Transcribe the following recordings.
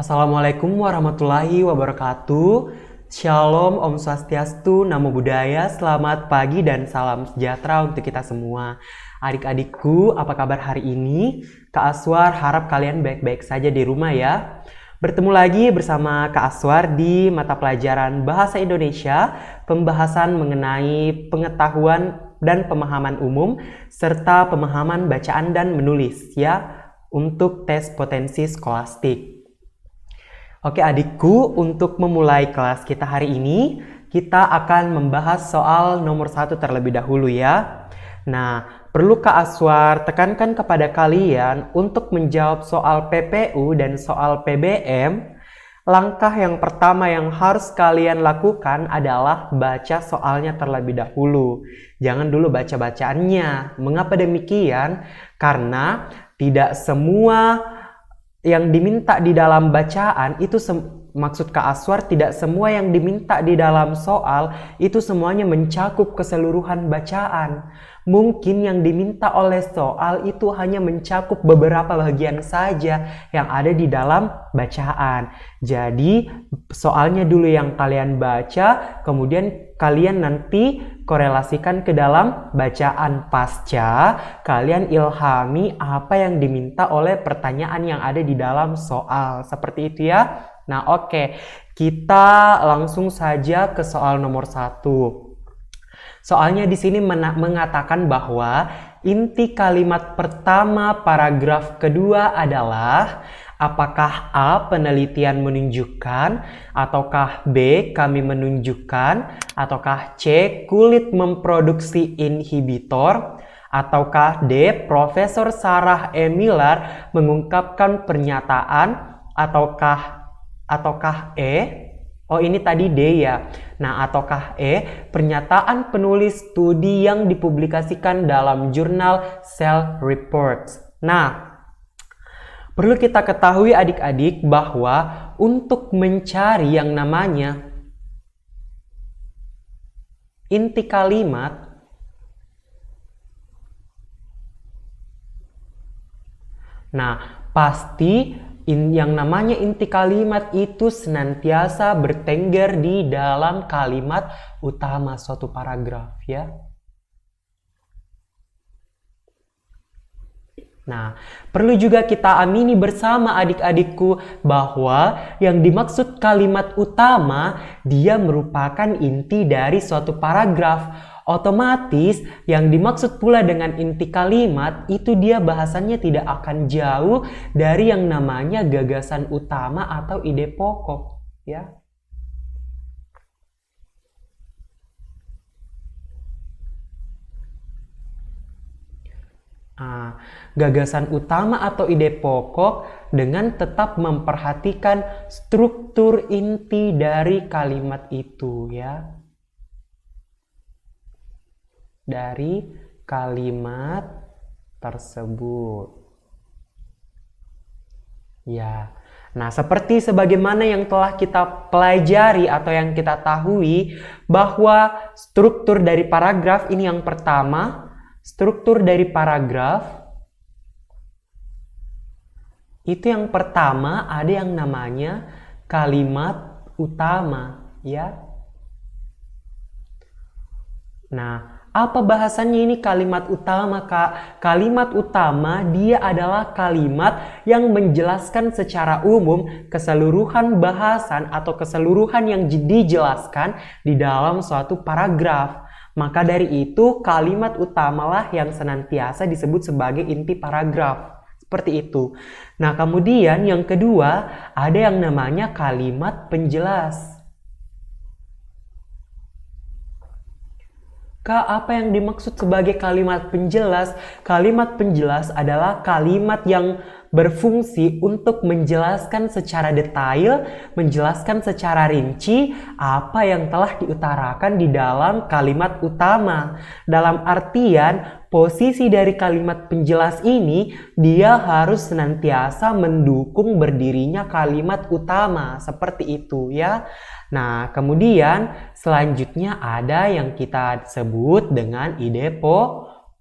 Assalamualaikum warahmatullahi wabarakatuh. Shalom, Om Swastiastu, Namo Buddhaya, selamat pagi dan salam sejahtera untuk kita semua. Adik-adikku, apa kabar hari ini? Kak Aswar harap kalian baik-baik saja di rumah ya. Bertemu lagi bersama Kak Aswar di mata pelajaran Bahasa Indonesia, pembahasan mengenai pengetahuan dan pemahaman umum, serta pemahaman bacaan dan menulis ya, untuk tes potensi skolastik. Oke adikku, untuk memulai kelas kita hari ini, kita akan membahas soal nomor 1 terlebih dahulu ya. Nah, perlu Kak Aswar tekankan kepada kalian untuk menjawab soal PPU dan soal PBM. Langkah yang pertama yang harus kalian lakukan adalah baca soalnya terlebih dahulu. Jangan dulu baca bacaannya. Mengapa demikian? Karena tidak semua yang diminta di dalam bacaan itu maksud Kak Aswar, tidak semua yang diminta di dalam soal itu semuanya mencakup keseluruhan bacaan. Mungkin yang diminta oleh soal itu hanya mencakup beberapa bagian saja yang ada di dalam bacaan. Jadi soalnya dulu yang kalian baca, kemudian kalian nanti korelasikan ke dalam bacaan, pasca kalian ilhami apa yang diminta oleh pertanyaan yang ada di dalam soal. Seperti itu ya. Nah oke, kita langsung saja ke soal nomor 1. Soalnya di sini mengatakan bahwa inti kalimat pertama paragraf kedua adalah apakah A. penelitian menunjukkan, ataukah B. kami menunjukkan, ataukah C. kulit memproduksi inhibitor, ataukah D. Profesor Sarah E. Miller mengungkapkan pernyataan, ataukah E. Oh ini tadi D ya. Nah ataukah E. pernyataan penulis studi yang dipublikasikan dalam jurnal Cell Reports. Nah, perlu kita ketahui adik-adik bahwa untuk mencari yang namanya inti kalimat, nah pasti yang namanya inti kalimat itu senantiasa bertengger di dalam kalimat utama suatu paragraf ya. Nah, perlu juga kita amini bersama adik-adikku bahwa yang dimaksud kalimat utama dia merupakan inti dari suatu paragraf. Otomatis yang dimaksud pula dengan inti kalimat itu dia bahasannya tidak akan jauh dari yang namanya gagasan utama atau ide pokok ya. Gagasan utama atau ide pokok dengan tetap memperhatikan struktur inti dari kalimat itu ya. Dari kalimat tersebut ya. Nah seperti sebagaimana yang telah kita pelajari atau yang kita tahui bahwa struktur dari paragraf ini yang pertama, struktur dari paragraf itu yang pertama ada yang namanya kalimat utama ya. Nah, apa bahasannya ini kalimat utama Kak? Kalimat utama dia adalah kalimat yang menjelaskan secara umum keseluruhan bahasan atau keseluruhan yang dijelaskan di dalam suatu paragraf. Maka dari itu kalimat utamalah yang senantiasa disebut sebagai inti paragraf. Seperti itu. Nah kemudian yang kedua ada yang namanya kalimat penjelas. Kak, apa yang dimaksud sebagai kalimat penjelas? Kalimat penjelas adalah kalimat yang berfungsi untuk menjelaskan secara detail, menjelaskan secara rinci apa yang telah diutarakan di dalam kalimat utama. Dalam artian, posisi dari kalimat penjelas ini, dia harus senantiasa mendukung berdirinya kalimat utama. Seperti itu ya. Nah, kemudian selanjutnya ada yang kita sebut dengan ide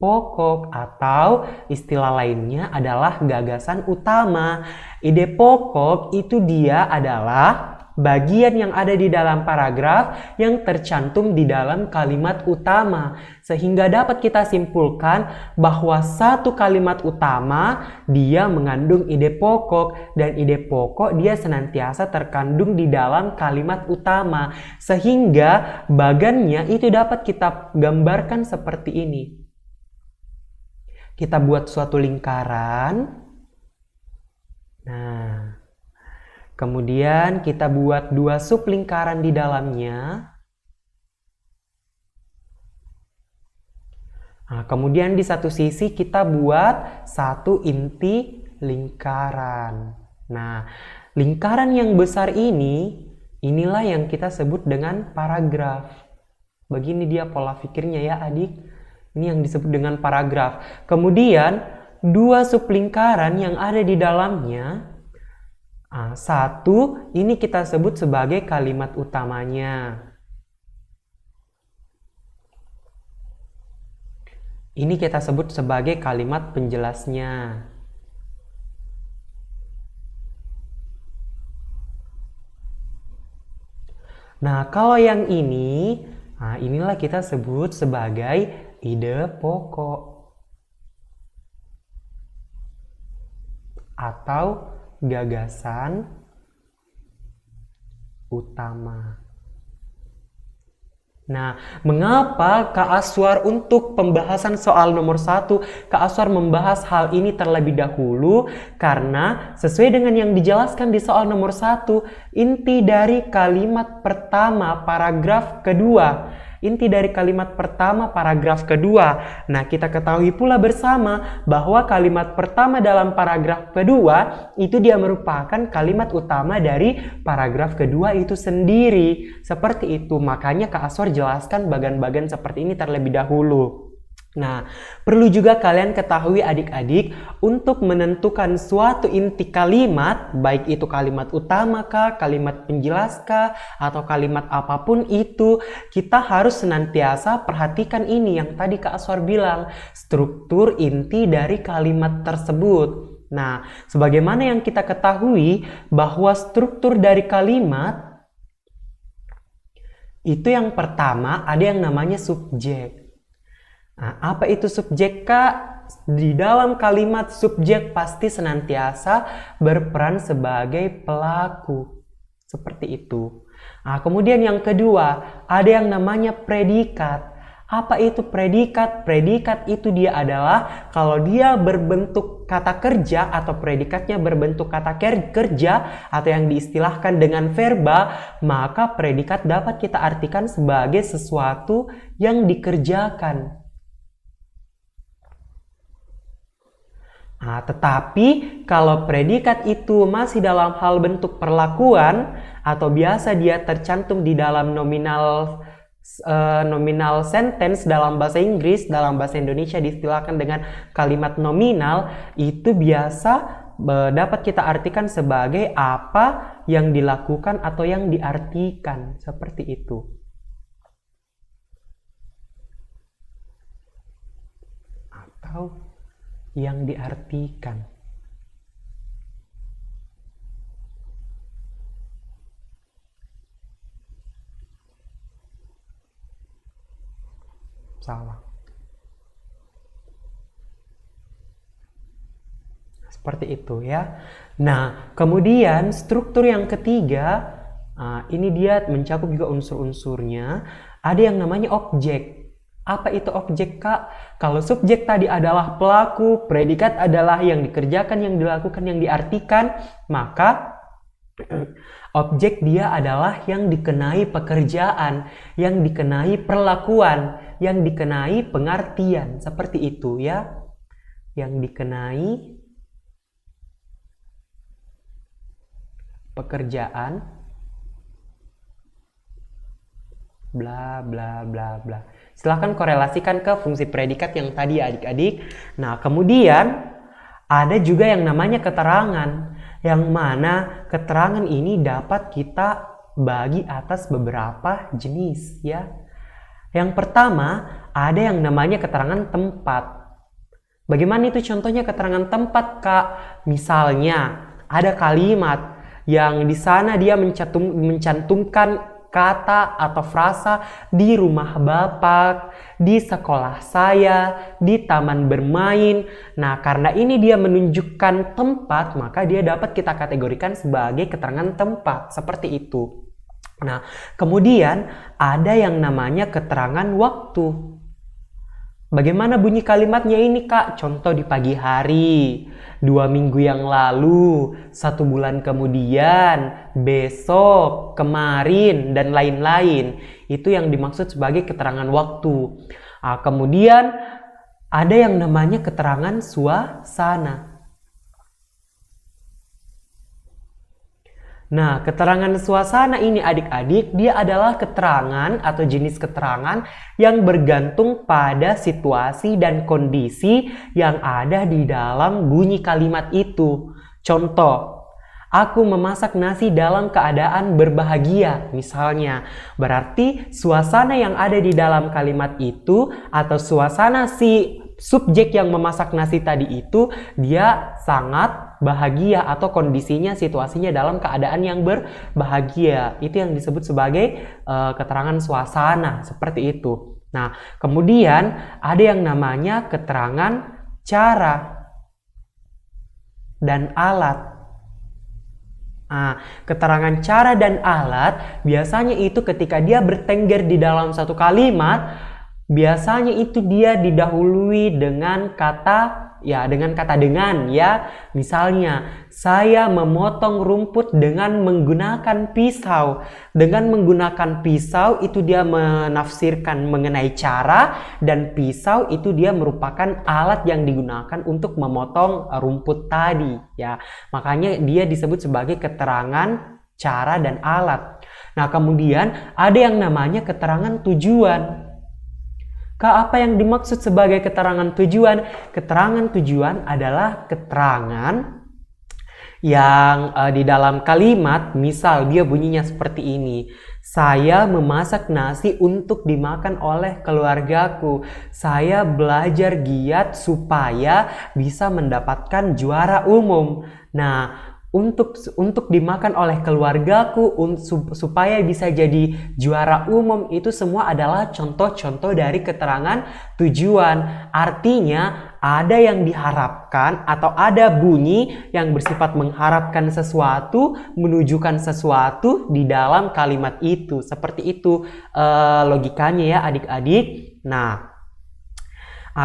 pokok atau istilah lainnya adalah gagasan utama. Ide pokok itu dia adalah bagian yang ada di dalam paragraf yang tercantum di dalam kalimat utama. Sehingga dapat kita simpulkan bahwa satu kalimat utama dia mengandung ide pokok, dan ide pokok dia senantiasa terkandung di dalam kalimat utama. Sehingga bagannya itu dapat kita gambarkan seperti ini. Kita buat suatu lingkaran. Nah, kemudian kita buat dua sublingkaran di dalamnya. Nah, kemudian di satu sisi kita buat satu inti lingkaran. Nah, lingkaran yang besar ini, inilah yang kita sebut dengan paragraf. Begini dia pola pikirnya ya adik. Ini yang disebut dengan paragraf. Kemudian dua sublingkaran yang ada di dalamnya. Satu, ini kita sebut sebagai kalimat utamanya. Ini kita sebut sebagai kalimat penjelasnya. Nah, kalau yang ini, inilah kita sebut sebagai ide pokok atau gagasan utama. Nah, mengapa Kak Aswar untuk pembahasan soal nomor 1, Kak Aswar membahas hal ini terlebih dahulu? Karena sesuai dengan yang dijelaskan di soal nomor 1, inti dari kalimat pertama paragraf kedua. Inti dari kalimat pertama paragraf kedua. Nah, kita ketahui pula bersama bahwa kalimat pertama dalam paragraf kedua itu dia merupakan kalimat utama dari paragraf kedua itu sendiri. Seperti itu, makanya Kak Aswar jelaskan bagan-bagan seperti ini terlebih dahulu. Nah, perlu juga kalian ketahui adik-adik, untuk menentukan suatu inti kalimat, baik itu kalimat utama kah, kalimat penjelas kah, atau kalimat apapun itu, kita harus senantiasa perhatikan ini yang tadi Kak Aswar bilang, struktur inti dari kalimat tersebut. Nah, sebagaimana yang kita ketahui bahwa struktur dari kalimat itu yang pertama ada yang namanya subjek. Nah, apa itu subjek Kak? Di dalam kalimat subjek pasti senantiasa berperan sebagai pelaku. Seperti itu. Nah, kemudian yang kedua, ada yang namanya predikat. Apa itu predikat? Predikat itu dia adalah kalau dia berbentuk kata kerja atau predikatnya berbentuk kata kerja atau yang diistilahkan dengan verba, maka predikat dapat kita artikan sebagai sesuatu yang dikerjakan. Nah, tetapi kalau predikat itu masih dalam hal bentuk perlakuan atau biasa dia tercantum di dalam nominal sentence dalam bahasa Inggris, dalam bahasa Indonesia diistilahkan dengan kalimat nominal, itu biasa dapat kita artikan sebagai apa yang dilakukan atau yang diartikan, seperti itu. Atau yang diartikan. Salah. Seperti itu ya. Nah, kemudian struktur yang ketiga, ini dia mencakup juga unsur-unsurnya. Ada yang namanya objek. Apa itu objek Kak? Kalau subjek tadi adalah pelaku, predikat adalah yang dikerjakan, yang dilakukan, yang diartikan, maka objek dia adalah yang dikenai pekerjaan, yang dikenai perlakuan, yang dikenai pengertian, seperti itu ya. Yang dikenai pekerjaan, bla bla bla bla. Silahkan korelasikan ke fungsi predikat yang tadi adik-adik. Nah, kemudian ada juga yang namanya keterangan, yang mana keterangan ini dapat kita bagi atas beberapa jenis ya. Yang pertama ada yang namanya keterangan tempat. Bagaimana itu contohnya keterangan tempat, Kak? Misalnya, ada kalimat yang di sana dia mencantumkan kata atau frasa di rumah Bapak, di sekolah saya, di taman bermain. Nah, karena ini dia menunjukkan tempat, maka dia dapat kita kategorikan sebagai keterangan tempat. Seperti itu. Nah, kemudian ada yang namanya keterangan waktu. Bagaimana bunyi kalimatnya ini, Kak? Contoh di pagi hari, 2 minggu yang lalu, 1 bulan kemudian, besok, kemarin, dan lain-lain. Itu yang dimaksud sebagai keterangan waktu. Kemudian ada yang namanya keterangan suasana. Nah, keterangan suasana ini adik-adik, dia adalah keterangan atau jenis keterangan yang bergantung pada situasi dan kondisi yang ada di dalam bunyi kalimat itu. Contoh, aku memasak nasi dalam keadaan berbahagia, misalnya. Berarti suasana yang ada di dalam kalimat itu atau suasana si subjek yang memasak nasi tadi itu dia sangat bahagia atau kondisinya, situasinya dalam keadaan yang berbahagia. Itu yang disebut sebagai keterangan suasana, seperti itu. Nah, kemudian ada yang namanya keterangan cara dan alat. Keterangan cara dan alat biasanya itu ketika dia bertengger di dalam satu kalimat, biasanya itu dia didahului dengan kata dengan. Misalnya, saya memotong rumput dengan menggunakan pisau. Dengan menggunakan pisau itu dia menafsirkan mengenai cara, dan pisau itu dia merupakan alat yang digunakan untuk memotong rumput tadi, ya. Makanya dia disebut sebagai keterangan cara dan alat. Nah, kemudian ada yang namanya keterangan tujuan. Kak, apa yang dimaksud sebagai keterangan tujuan? Keterangan tujuan adalah keterangan yang di dalam kalimat, misal dia bunyinya seperti ini. Saya memasak nasi untuk dimakan oleh keluargaku. Saya belajar giat supaya bisa mendapatkan juara umum. Nah, untuk dimakan oleh keluargaku supaya bisa jadi juara umum, itu semua adalah contoh-contoh dari keterangan tujuan. Artinya ada yang diharapkan atau ada bunyi yang bersifat mengharapkan sesuatu, menunjukkan sesuatu di dalam kalimat itu. Seperti itu logikanya ya adik-adik. Nah,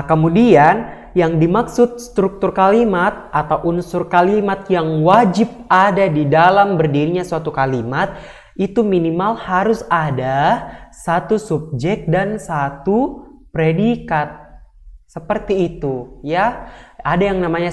kemudian yang dimaksud struktur kalimat atau unsur kalimat yang wajib ada di dalam berdirinya suatu kalimat itu minimal harus ada satu subjek dan satu predikat. Seperti itu ya. Ada yang namanya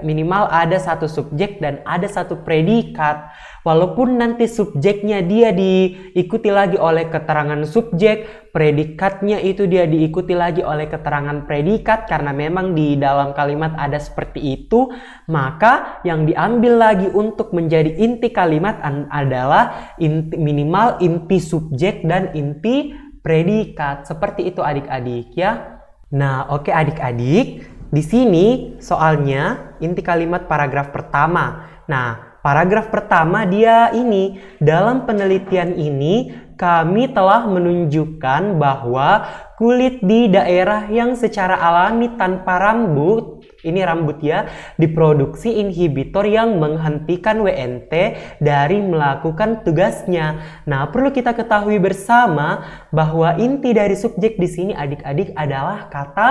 minimal ada satu subjek dan ada satu predikat. Walaupun nanti subjeknya dia diikuti lagi oleh keterangan subjek, predikatnya itu dia diikuti lagi oleh keterangan predikat, karena memang di dalam kalimat ada seperti itu, maka yang diambil lagi untuk menjadi inti kalimat adalah minimal inti subjek dan inti predikat. Seperti itu adik-adik ya. Nah, oke adik-adik. Di sini soalnya inti kalimat paragraf pertama. Nah, paragraf pertama dia ini, dalam penelitian ini kami telah menunjukkan bahwa kulit di daerah yang secara alami tanpa rambut, ini rambut ya, diproduksi inhibitor yang menghentikan WNT dari melakukan tugasnya. Nah, perlu kita ketahui bersama bahwa inti dari subjek di sini adik-adik adalah kata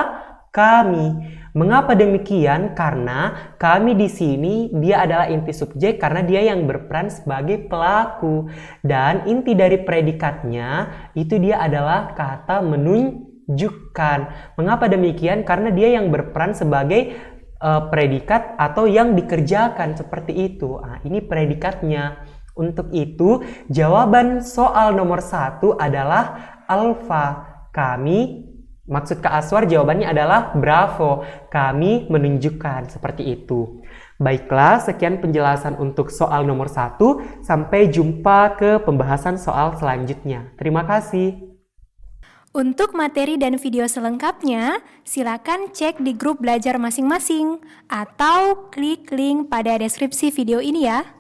kami. Mengapa demikian? Karena kami di sini dia adalah inti subjek karena dia yang berperan sebagai pelaku, dan inti dari predikatnya itu dia adalah kata menunjukkan. Mengapa demikian? Karena dia yang berperan sebagai predikat atau yang dikerjakan, seperti itu. Ini predikatnya. Untuk itu jawaban soal nomor 1 adalah alfa. Maksud Kak Aswar jawabannya adalah bravo. Kami menunjukkan, seperti itu. Baiklah, sekian penjelasan untuk soal nomor 1. Sampai jumpa ke pembahasan soal selanjutnya. Terima kasih. Untuk materi dan video selengkapnya, silakan cek di grup belajar masing-masing atau klik link pada deskripsi video ini ya.